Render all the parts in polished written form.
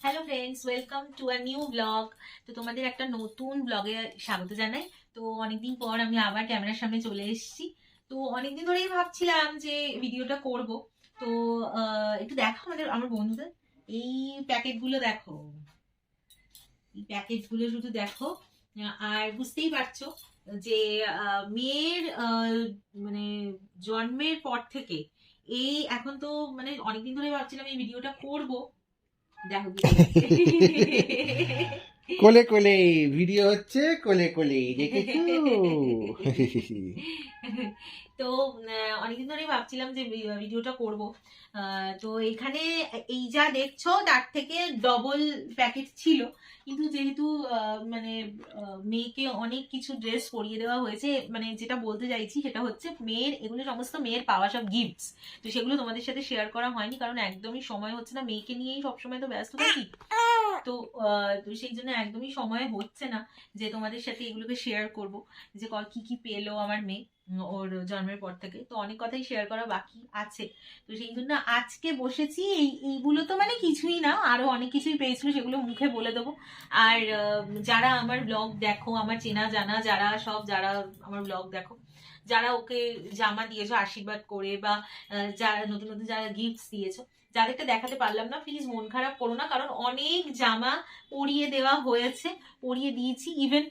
Hello friends, welcome to a new blog. তো তোমাদের একটা নতুন ব্লগে স্বাগত জানাই। তো অনেকদিন পর আমি আবার ক্যামেরার সামনে চলে এসেছি। তো অনেকদিন ধরেই ভাবছিলাম যে ভিডিওটা করব। তো একটু দেখো আমার বন্ধুদের এই প্যাকেটগুলো দেখো, এই প্যাকেটগুলো শুধু দেখো। আর বুঝতেই পারছো যে মেয়ের মানে জন্মের পর থেকে এই এখন তো মানে অনেকদিন ধরে ভাবছিলাম এই ভিডিওটা করব। দেখো কি করছে। কোলে কোলে ভিডিও হচ্ছে, কোলে কোলে দেখেছো? তো অনেকদিন ধরেই ভাবছিলাম যে ভিডিওটা করব। তো এখানে এই যা দেখছো তার থেকে ডবল প্যাকেট ছিল, কিন্তু যেহেতু মানে মেয়েকে অনেক কিছু ড্রেস পরিয়ে দেওয়া হয়েছে, মানে যেটা বলতে চাইছি সেটা হচ্ছে মেয়ের এগুলো সমস্ত মেয়ের পাওয়া সব গিফটস। তো সেগুলো তোমাদের সাথে শেয়ার করা হয়নি, কারণ একদমই সময় হচ্ছে না, মেয়েকে নিয়েই সবসময় তো ব্যস্ত থাকি। তো তো সেই জন্য একদমই সময় হচ্ছে না যে তোমাদের সাথে এগুলোকে শেয়ার করব, যে কি কি পেলো আমার মেয়ে ওর জন্মের পর থেকে। তো অনেক কথাই শেয়ার করা বাকি আছে। তো সেই জন্য আজকে বসেছি। এইগুলো তো মানে কিছুই না, আরো অনেক কিছুই পেয়েছিল, সেগুলো মুখে বলে দেবো। আর যারা আমার ব্লগ দেখো, আমার চেনা জানা যারা সব, যারা আমার ব্লগ দেখো, যারা ওকে জামা দিয়েছো আশীর্বাদ করে, বা যারা নতুন নতুন যারা গিফটস দিয়েছো, যাদেরকে দেখাতে পারলাম না প্লিজ মন খারাপ করো না, কারণ অনেক জামা পরিয়ে দেওয়া হয়েছে, পরিয়ে দিয়েছি। ইভেন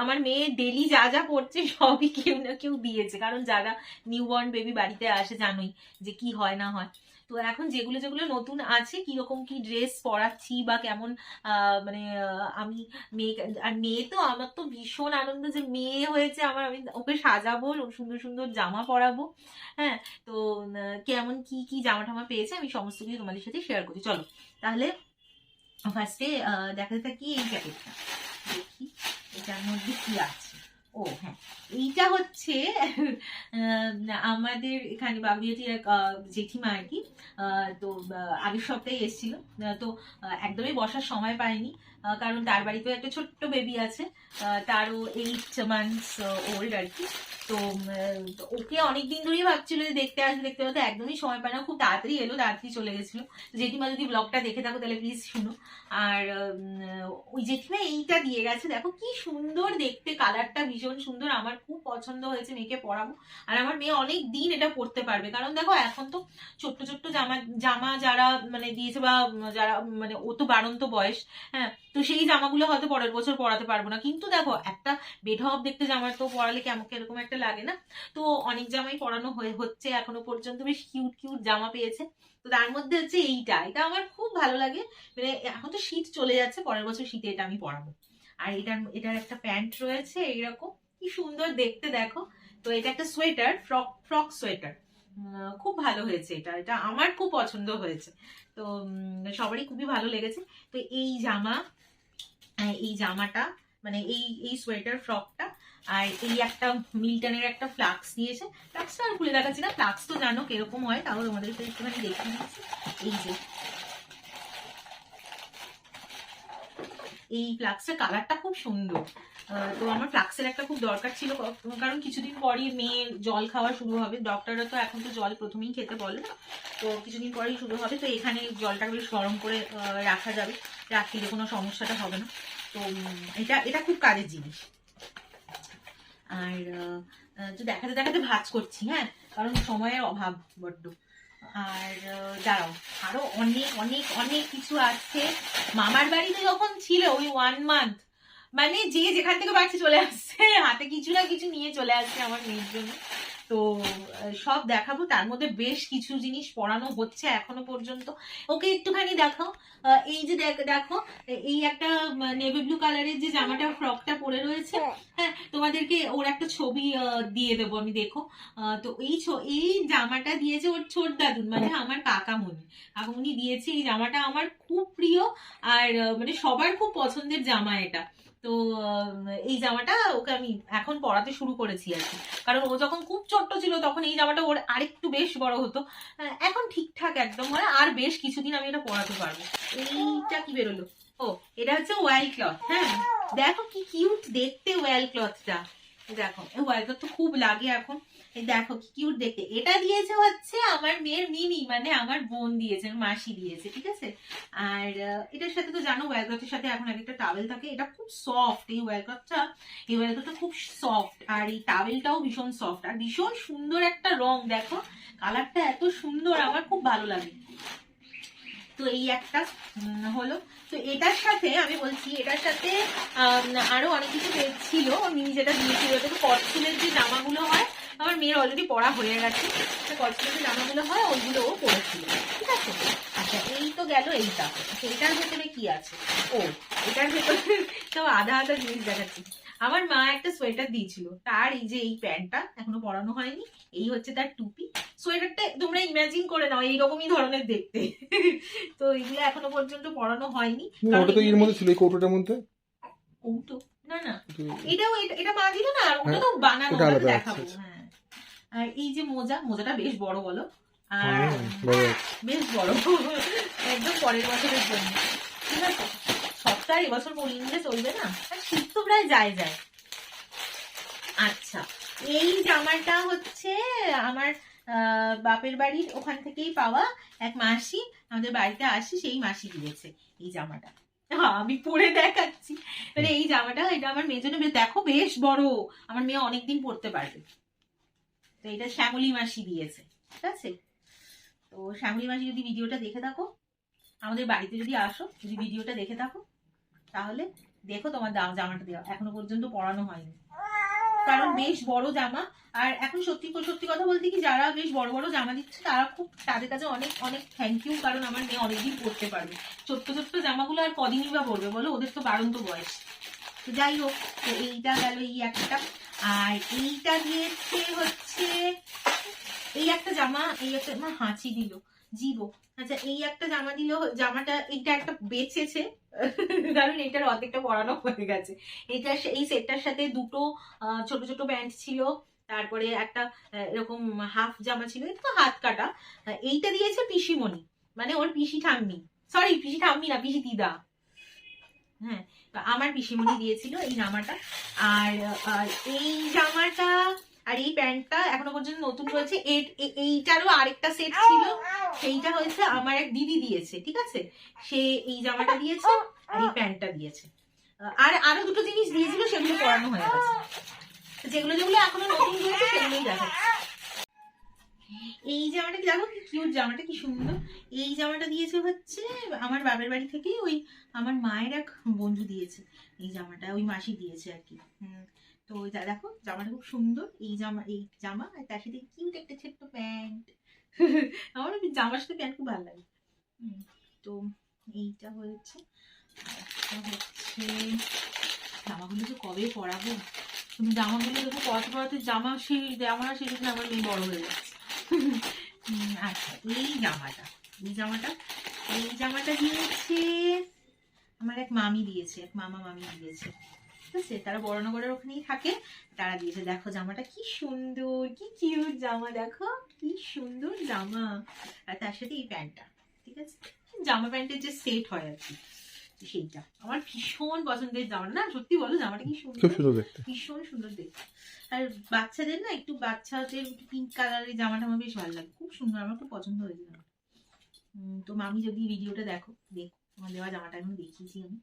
আমার মেয়ে ডেলি যা যা পড়ছে সবই কেউ না কেউ দিয়েছে, কারণ যারা নিউবর্ন বেবি বাড়িতে আসে জানোই যে কি হয় না হয়। তো এখন যেগুলো যেগুলো নতুন আছে, কিরকম কি ড্রেস পরাচ্ছি বা কেমন মানে আমি মেয়ে, আর মেয়ে তো আমার তো ভীষণ আনন্দ যে মেয়ে হয়েছে আমার, আমি ওকে সাজাবো, সুন্দর সুন্দর জামা পরাবো। হ্যাঁ, তো কেমন কি কি জামা টামা পেয়েছে আমি সমস্ত কিছু তোমাদের সাথে শেয়ার করছি। চলো তাহলে ফার্স্টে দেখাতে থাকি এই প্যাকেটটা, দেখি এটার মধ্যে কি আছে। ও হ্যাঁ, এইটা হচ্ছে আমাদের এখানে বাবুয়াটির এক জেঠিমা আর কি। তো আগের সপ্তাহে এসেছিল। তো একদমই বসার সময় পায়নি, কারণ তার বাড়িতেও একটা ছোট্ট বেবি আছে, তারও 8 months ওল্ড আর কি। তো ওকে অনেকদিন ধরেই ভাবছিল যে দেখতে আসবে দেখতে আসবে, একদমই সময় পায় না, খুব তাড়াতাড়ি এলো, তাড়াতাড়ি চলে গেছিল। জেঠিমা যদি ব্লগটা দেখে থাকো তাহলে প্লিজ শুনো। আর ওই জেঠিমা এইটা দিয়ে গেছে, দেখো কি সুন্দর দেখতে, কালারটা ভীষণ সুন্দর, আমার খুব পছন্দ হয়েছে, মেয়েকে পরাবো। আর আমার মেয়ে অনেক দিন এটা পরতে পারবে, কারণ দেখো এখন তো ছোট্ট ছোট্ট জামা জামা যারা মানে দিয়েছে, বা যারা মানে ও তো বাড়ন্ত বয়স, হ্যাঁ, তো সেই জামাগুলো হয়তো পরের বছর পরাতে পারবো না, কিন্তু দেখো একটা বেঢপ দেখতে জামা তো পরালে কেমন এরকম একটা লাগে না। তো অনেক জামাই পরানো হচ্ছে এখনো পর্যন্ত, বেশ কিউট কিউট জামা পেয়েছে। তো তার মধ্যে হচ্ছে এটা আমার খুব ভালো লাগে। মানে এখন তো শীত চলে যাচ্ছে, পরের বছর শীতে এটা আমি পরাবো। আর এটার একটা প্যান্ট রয়েছে এইরকম, কি সুন্দর দেখতে দেখো। তো এটা একটা সোয়েটার, ফ্রক ফ্রক সোয়েটার, খুব ভালো হয়েছে, এটা এটা আমার খুব পছন্দ হয়েছে। তো সবারই খুবই ভালো লেগেছে। তো এই জামাটা মানে এই এই সোয়েটার ফ্রকটা, আর এই একটা মিল্টনের একটা ফ্লাক্স দিয়েছে। ফ্লাক্সটা আর খুলে দেখাচ্ছি না, ফ্লাক্স তো জানো কিরকম হয়, তাও তোমাদের একটুখানি দেখিয়ে দিচ্ছি। এই যে এই ফ্লাক্সের কালারটা খুব সুন্দর। তো আমার ফ্লাক্সের একটা খুব দরকার ছিল, কারণ কিছুদিন পরই মেয়ে জল খাওয়া শুরু হবে, ডক্টররা তো এখন তো জল প্রথমেই খেতে বলে, তো কিছুদিন পরেই শুরু হবে। তো এখানে জলটা বেশ গরম করে রাখা যাবে, রাখলে কোনো সমস্যাটা হবে না। তো এটা এটা খুব কাজের জিনিস। আর তো দেখাতে দেখাতে ভাঁজ করছি, হ্যাঁ, কারণ সময়ের অভাব বড্ড। আর দাঁড়াও, আরো অনেক অনেক অনেক কিছু আছে। মামার বাড়িতে যখন ছিল ওই 1 month, মানে যে যেখান থেকে বাড়ছে চলে আসছে, হাতে কিছু না কিছু নিয়ে চলে আসছে আমার মেয়ের জন্য। তো সব দেখাবো, তার মধ্যে বেশ কিছু জিনিস পড়ানো হচ্ছে এখনো পর্যন্ত। ওকে একটুখানি দেখাও। এই যে দেখো, এই একটা নেভি ব্লু কালারের যে জামাটা ফ্রকটা পরে রয়েছে, হ্যাঁ, তোমাদেরকে ওর একটা ছবি দিয়ে দেবো আমি, দেখো। তো এই জামাটা দিয়েছে ওর ছোট দাদুন, মানে আমার কাকামুনি দিয়েছে এই জামাটা, আমার খুব প্রিয়। আর মানে সবার খুব পছন্দের জামা এটা। তো এই জামাটা ওকে আমি এখন পরাতে শুরু করেছি আর কি, কারণ ও যখন খুব ছোট্ট ছিল তখন এই জামাটা ওর আরেকটু বেশ বড় হতো। এখন ঠিকঠাক একদম হয়, আর বেশ কিছুদিন আমি এটা পরাতে পারবো। এইটা কি বেরোলো? ও, এটা হচ্ছে ওয়াইল ক্লথ। হ্যাঁ, দেখো কি কিউট দেখতে ওয়াইল ক্লথটা, দেখো ওয়াইল ক্লথ তো খুব লাগে এখন। এই দেখো কি কিউট দেখতে। এটা দিয়েছে হচ্ছে আমার মেয়ের মিনি, মানে আমার বোন দিয়েছে, আমার মাসি দিয়েছে, ঠিক আছে। আর এটার সাথে তো জানো ওয়েলক্রাফটের সাথে এখন একটা টাওয়েল থাকে, এটা খুব সফট, এই ওয়েলক্রাফটটা খুব সফট, আর এই টাওয়েলটাও ভীষণ সফট আর ভীষণ সুন্দর একটা রং, দেখো কালারটা এত সুন্দর, আমার খুব ভালো লাগে। তো এই একটা হলো। তো এটার সাথে আমি বলছি, এটার সাথে আরো অনেক কিছু ছিল, মিনি যেটা দিয়েছিল, এটা তো কটসুলের যে জামাগুলো হয়, আমার মেয়ের অলরেডি পড়া হয়ে গেছে, কটসুলের যে জামাগুলো হয় ওইগুলোও পড়েছিল, ঠিক আছে। আচ্ছা এই তো গেল এইটা। আচ্ছা এটার ভেতরে কি আছে? ও এটার ভেতরে তো আধা আধা জিনিস দেখাচ্ছি। আমার মা একটা সোয়েটার দিয়েছিল, তার এই যে এই প্যান্টটা এখনো পরানো হয়নি, এই হচ্ছে তার টুপি। সোয়েটারটা তোমরা ইমাজিন করে নাও এইরকমই ধরনের দেখতে। তো এগুলো এখনো পর্যন্ত পরানো হয়নি। ওটা তো এর মধ্যে ছিল, এই কৌটোটার মধ্যে। কৌটো না না, এটাও এটা মা দিল না, আর ওটা তো বানানো, ওটা আলাদা, দেখাবো। আচ্ছা। হ্যাঁ আর এই যে মোজাটা বেশ বড়, বলো, আর বড়। বেশ বড়, একদম পরের বছরের জন্য, ঠিক আছে। সপ্তাহে এবছর পরিয়ে নিলে চলবে না, আর শীত তো প্রায় যায়। আচ্ছা এই জামাটা হচ্ছে আমার বাপের বাড়ির ওখান থেকেই পাওয়া, এক মাসি আমাদের বাড়িতে আসি, সেই মাসি দিয়েছে এই জামাটা। আমি পরে দেখাচ্ছি, মানে এই জামাটা, এটা আমার মেয়ের জন্য দেখো বেশ বড়, আমার মেয়ে অনেকদিন পরতে পারবে। তো এটা শ্যামলী মাসি দিয়েছে, ঠিক আছে। তো শ্যামলী মাসি যদি ভিডিওটা দেখে থাকো, আমাদের বাড়িতে যদি আসো, যদি ভিডিওটা দেখে থাকো, তাহলে দেখো তোমার জামাটা দেওয়া এখনো পর্যন্ত পরানো হয়নি, কারণ বেশ বড় জামা। আর এখন সত্যি কথা বলতে কি, যারা বেশ বড় বড় জামা দিচ্ছে তারা খুব, তাদের কাছে অনেক অনেক থ্যাংক ইউ, কারণ আমার মেয়ে অনেকদিন পরতে পারবে। ছোট্ট জামাগুলো আর কদিনই বা পরবে বলো, ওদের তো বাড়ন্ত বয়স। তো যাই হোক, তো এইটা গেল এই একটা। আর এইটা দিয়েছে হচ্ছে এই একটা জামা, এই একটা হাঁচি দিল জীবো। আচ্ছা এই একটা জামা দিল, জামাটা এইটা একটা বেচেছে, কারণ এটার অর্ধেকটা পরানো হয়ে গেছে। এটা এই সেটটার সাথে দুটো ছোট ছোট প্যান্ট ছিল, তারপরে একটা এরকম হাফ জামা ছিল, এটা তো হাত কাটা। এইটা দিয়েছে পিসিমণি, মানে ওর পিসি ঠাম্মি, সরি পিসি ঠাম্মি না, পিসি দিদা, হ্যাঁ আমার পিসিমণি দিয়েছিল এই জামাটা। আর এই জামাটা আর এই প্যান্টটা এখনো পর্যন্ত নতুন রয়েছে। এইটারও আরেকটা সেট ছিল, সেইটা হয়েছে আমার এক দিদি দিয়েছে, ঠিক আছে। সে এই জামাটা দিয়েছে আর এই প্যান্টটা দিয়েছে, আর আরো দুটো জিনিস দিয়েছিল, সেগুলো পরানো হয়ে গেছে। যেগুলো এখনো নতুন রয়েছে সেগুলোই দেখাচ্ছে। এই জামাটা কি দেখো, কি কিউট জামাটা, কি সুন্দর। এই জামাটা দিয়েছে হচ্ছে আমার বাবার বাড়ি থেকে, ওই আমার মায়ের এক বন্ধু দিয়েছে এই জামাটা, ওই মাসি দিয়েছে আর কি। তো দেখো জামাটা খুব সুন্দর, এই জামা আর তার সাথে কিউট একটা ছোট্ট প্যান্ট। আমার জামার সাথে প্যান্ট খুব ভালো লাগে। তো এইটা হয়েছে, হচ্ছে জামাগুলো যে কবে পরাবো, তুমি জামাগুলো দেখো পরাতে জামা শেষ আমার মেয়ে বড় হয়ে যাচ্ছে। আচ্ছা এই জামাটা দিয়েছে আমার এক মামি দিয়েছে, এক মামা মামি দিয়েছে, ঠিক আছে। তারা বড়নগরের ওখানেই থাকে, তারা দিয়েছে। দেখো জামাটা কি সুন্দর, কি কিউট জামা, দেখো কি সুন্দর জামা। আর তার সাথে এই প্যান্টটা, ঠিক আছে, জামা প্যান্টের যে সেট হয় আর কি, সেইটা আমার ভীষণ পছন্দের জামা। না সত্যি বলো, জামাটা কি সুন্দর, ভীষণ সুন্দর দেখতে। আর বাচ্চাদের না, একটু বাচ্চাদের পিঙ্ক কালারের জামাটা আমার বেশ ভালো লাগে, খুব সুন্দর, আমার খুব পছন্দ হয়েছে। তো মামি যদি ভিডিওটা দেখো, তোমার দেওয়া জামাটা এখন দেখিয়েছি আমি,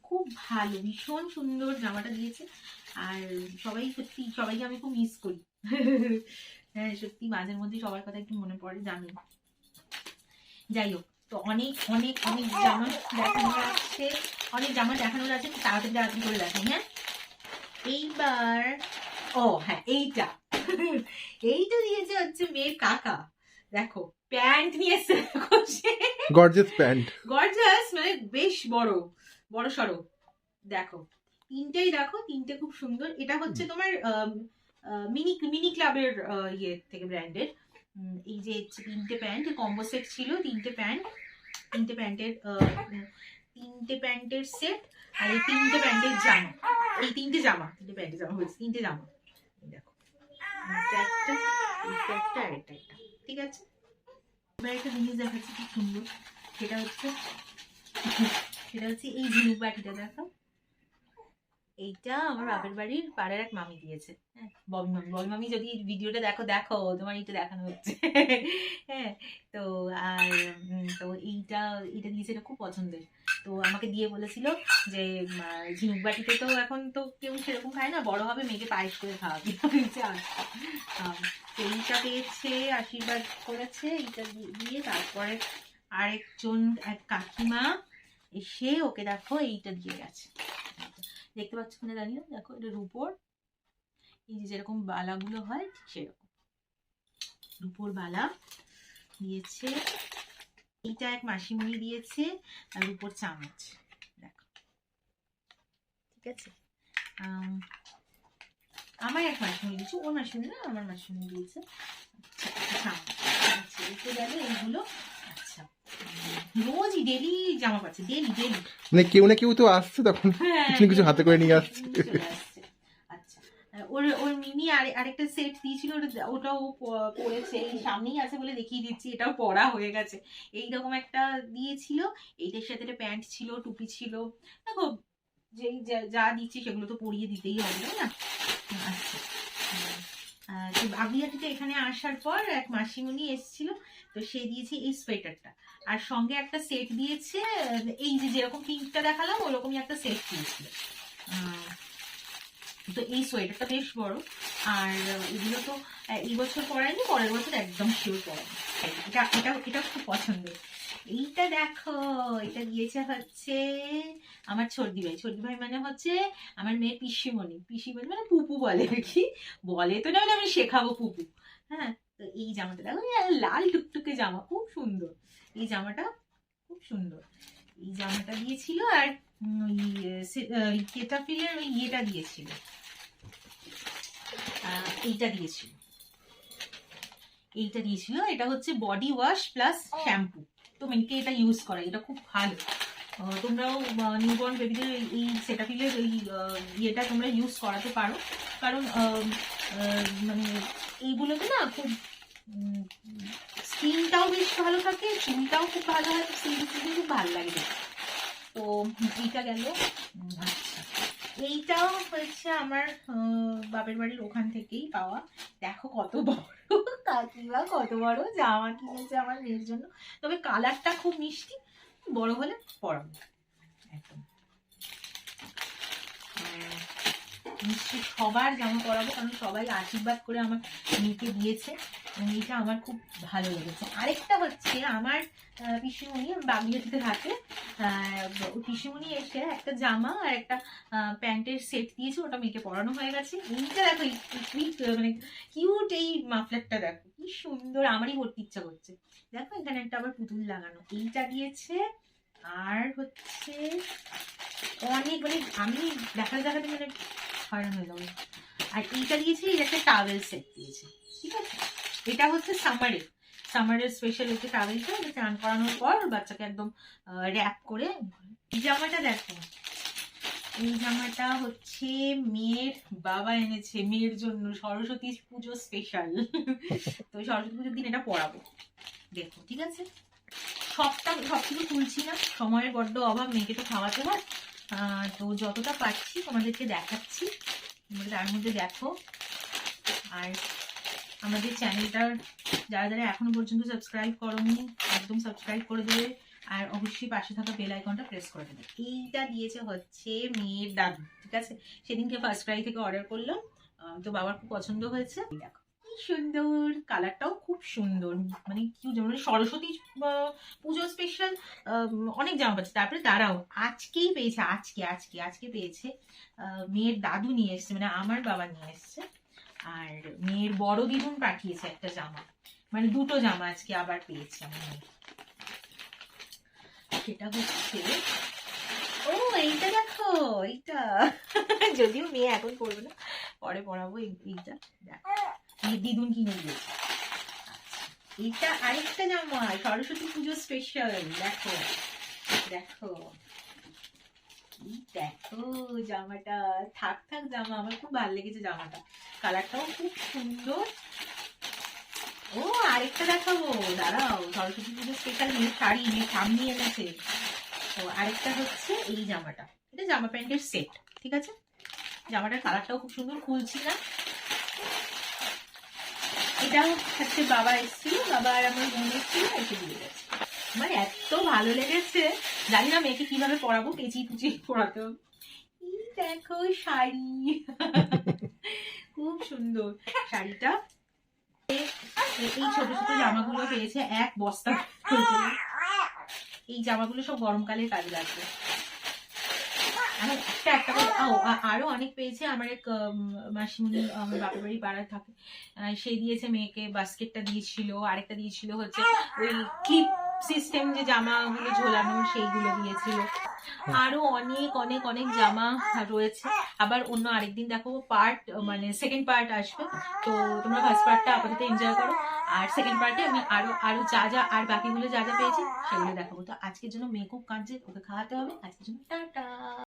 খুব ভালো, ভীষণ সুন্দর জামাটা দিয়েছে। আর সবাইকে আমি খুব মিস করি। হ্যাঁ সত্যি মাঝের মধ্যে সবার কথা একটু মনে পড়ে, জানো। যাই হোক, তো অনেক অনেক অনেক জামা দেখানোর আছে, তাড়াতাড়ি করে দেখাই। হ্যাঁ এইবার হ্যাঁ এইটা দিয়েছে হচ্ছে মেয়ের কাকা। দেখো প্যান্ট নিয়ে এসছে, গর্জিয়াস প্যান্ট, গর্জিয়াস মানে বেশ বড় সড়ো। দেখো তিনটে খুব সুন্দর। এটা হচ্ছে তোমার মিনি ক্লাবের ইয়ে থেকে ব্র্যান্ডের। এই যে তিনটে প্যান্ট কম্বো সেট ছিল, তিনটে প্যান্টের সেট, আর এই তিনটে প্যান্টের জামা, তিনটে প্যান্টের জামা হয়েছে, তিনটে জামা। দেখো একটা আর একটা, ঠিক আছে। এবার একটা জিনিস দেখাচ্ছি খুব সুন্দর, সেটা হচ্ছে এই ঝিনুক বাটিটা। দেখো এইটা আমার বাপের বাড়ির পাড়ার এক মামি দিয়েছে, হ্যাঁ, ববি মামি যদি ভিডিওটা দেখো দেখো তোমার এইটা দেখানো হচ্ছে। হ্যাঁ, তো আর তো এইটা দিয়েছে, এটা খুব পছন্দের। তো আমাকে দিয়ে বলেছিল যে ঝিনুক বাটিতে তো এখন তো কেউ সেরকম খায় না, বড় হবে মেয়েকে পায়েস করে খাওয়াবি। তো এইটা পেয়েছে, আশীর্বাদ করেছে এইটা দিয়ে। তারপরে আরেকজন এক কাকিমা এসে ওকে দেখো এইটা দিয়ে গেছে, দেখতে পাচ্ছ কিনা জানি না, দেখো এটা রূপোর, এই যে যেরকম বালাগুলো হয় ঠিক সেরকম রূপোর বালা দিয়েছে। এইটা এক মাসিমণি দিয়েছে, আর রূপোর চামচ, দেখো ঠিক আছে। আমার এক মাসিমণি দিয়েছে, ওর মাসিমণি না, আমার মাসিমণি দিয়েছে। আচ্ছা, এতে গেল এইগুলো। আচ্ছা, রোজই ডেলি জামা পাচ্ছে, ডেলি ডেলি, মানে কেউ না কেউ তো আসছে, তখন কিছু না কিছু হাতে করে নিয়ে আসছে। আচ্ছা, ওর মিমি আরেকটা সেট দিয়েছিল, ওটাও পরেছে, এই সামনেই আছে বলে দেখিয়ে দিচ্ছি, এটাও পরা হয়ে গেছে। এইরকম একটা দিয়েছিল, এইটার সাথে একটা প্যান্ট ছিল, টুপি ছিল। দেখো যেই যা দিচ্ছি সেগুলো তো পরিয়ে দিতেই হবে, তাই না? আচ্ছা, আবিয়াটিতে এখানে আসার পর এক মাসিমণি এসেছিল, তো সে দিয়েছে এই সোয়েটারটা, আর সঙ্গে একটা সেট দিয়েছে, এই যে যেরকম পিঙ্কটা দেখালাম ওরকমই একটা সেট দিয়েছিল। তো এই সোয়েটারটা বেশ বড়, আর এগুলো তো এই বছর পরাইনি, পরের বছর একদম শিওর পরাইনি। এটা খুব পছন্দের। এইটা দেখো, এটা দিয়েছে হচ্ছে আমার ছোটদি ভাই মানে হচ্ছে আমার মেয়ের পিসিমণি মানে পুপু বলে আর কি, বলে তো না, আমি শেখাবো পুপু। হ্যাঁ, তো এই জামাটা দেখো, লাল টুকটুকে জামা, খুব সুন্দর এই জামাটা, খুব সুন্দর এই জামাটা দিয়েছিল। আর কেটাফিলের ওই ইয়েটা দিয়েছিল, এইটা দিয়েছিল, এটা হচ্ছে বডি ওয়াশ প্লাস শ্যাম্পু। তো মেয়েকে এটা ইউজ করে, এটা খুব ভালো। তোমরাও নিউবর্ন বেবিদের এই সেটাফিলের এই ইয়েটা তোমরা ইউজ করাতে পারো, কারণ মানে এইগুলোতে না খুব স্কিনটাও বেশ ভালো থাকে, চুলটাও খুব ভালো হয়, স্কিন খুব ভালো লাগে। তো এইটা গেল। আচ্ছা, এইটাও হচ্ছে আমার বাপের বাড়ির ওখান থেকেই পাওয়া। দেখো কত বড় কাকিমা, কত বড় জামা কিনেছে আমার মেয়ের জন্য। তবে কালারটা খুব মিষ্টি, বড় হলে পরাবো একদম। নিশ্চয়ই সবার জামা পরাবো, কারণ সবাই আশীর্বাদ করে আমার মেয়েকে দিয়েছে, এইটা আমার খুব ভালো লেগেছে। আরেকটা হচ্ছে আমার পিসিমণি বাগলিয়াটিতে থাকে, পিসিমণি এসে একটা জামা আর একটা প্যান্টের সেট দিয়েছে, ওটা মেয়েকে পরানো হয়ে গেছে। এইটা দেখো, মানে কিউট এই মাফলারটা দেখো কি সুন্দর, আমারই ভর্তি ইচ্ছা করছে। দেখো এখানে একটা আবার পুতুল লাগানো, এইটা দিয়েছে। আর হচ্ছে অনেক, মানে আমি দেখাতে মানে হয়রান হয়ে যাবো। আর এইটা দিয়েছে, এই একটা টাওয়েল সেট দিয়েছে, ঠিক আছে। এটা হচ্ছে সামারের স্পেশাল হচ্ছে টাওয়েলটা, এটা চান করানোর পর বাচ্চাকে একদম র্যাপ করে। এই জামাটা দেখো, এই জামাটা হচ্ছে মেয়ের বাবা এনেছে মেয়ের জন্য, সরস্বতী পুজো স্পেশাল। তো সরস্বতী পুজোর দিন এটা পরাবো, দেখো ঠিক আছে। সবকিছু তুলছি না, সময়ের বড্ড অভাব, মেয়েকে তো খাওয়াতে হয়। তো যতটা পারছি তোমাদেরকে দেখাচ্ছি, তার মধ্যে দেখো। আর আমাদের চ্যানেলটার যারা এখনো পর্যন্ত সাবস্ক্রাইব করোনি, একদম সাবস্ক্রাইব করে দেবে, আর অবশ্যই পাশে থাকা বেল আইকনটা প্রেস করে দেবে। এইটা দিয়েছে হচ্ছে মেয়ের দাদু, ঠিক আছে। সেদিনকে ফার্স্ট ক্রাই থেকে অর্ডার করলাম, তো বাবার খুব পছন্দ হয়েছে। দেখো কি সুন্দর, কালারটাও খুব সুন্দর, মানে কি যেমন সরস্বতী পুজো স্পেশাল অনেক জামা পাচ্ছে। তারপরে তারাও আজকেই পেয়েছে, আজকে পেয়েছে, মেয়ের দাদু নিয়ে এসছে, মানে আমার বাবা নিয়ে এসছে। আর মেয়ের বড় দিদুন পাঠিয়েছে একটা জামা, মানে দুটো জামা আজকে আবার পেয়েছে আমার মেয়ে। সেটা হচ্ছে, ও এইটা দেখো, এইটা যদিও মেয়ে এখন পড়বে না, পরে পড়াবো। এইটা দেখো, দিদুন কিনে দিয়েছে। এইটা আরেকটা জামা, সরস্বতী পুজো স্পেশাল। দেখো দেখো দেখো জামাটা, থাক জামা, আমার খুব ভালো লেগেছে জামাটা, কালারটাও খুব সুন্দর। ও আরেকটা দেখাবো, দাঁড়াও, সরস্বতী পুজো স্পেশাল মেয়ের শাড়ি, মেয়ের সামনে এনেছে। তো আরেকটা হচ্ছে এই জামাটা, এটা জামা প্যান্টের সেট, ঠিক আছে। জামাটার কালারটাও খুব সুন্দর, খুলছি না। এটাও হচ্ছে বাবা এসেছিল, বাবা আর আমার বোন এসেছিল, এসে দিয়ে গেছে। আমার এত ভালো লেগেছে, জানি না মেয়েকে কিভাবে পরাবো, পেঁচিয়ে পুচিয়ে পরাতে হবে। এই দেখো শাড়ি, খুব সুন্দর শাড়িটা। এই ছোট ছোট জামাগুলো পেয়েছে এক বস্তা। এই জামাগুলো সব গরমকালের কাজে লাগবে। একটা একটা করে আরো অনেক পেয়েছে। আমার এক মাসিমণি আমার বাপের বাড়ি পাড়ায় থাকে, সে দিয়েছে মেয়েকে, বাস্কেটটা দিয়েছিল, আরেকটা দিয়েছিল হচ্ছে ওই ক্লিপ সিস্টেম যে জামাগুলো ঝোলানো, সেইগুলো দিয়েছিল। আরো অনেক অনেক অনেক জামা রয়েছে। আবার অন্য আরেকদিন দেখো পার্ট, মানে সেকেন্ড পার্ট আসবে, তো তোমরা ফার্স্ট পার্টটা আপাতত এনজয় করো, আর সেকেন্ড পার্টে আমি আরো আরো যা যা আর বাকিগুলো যা যা পেয়েছি সেগুলো দেখাবো। তো আজকের জন্য মেয়ে খুব কাঁদছে, ওকে খাওয়াতে হবে। আজকের জন্য টাটা।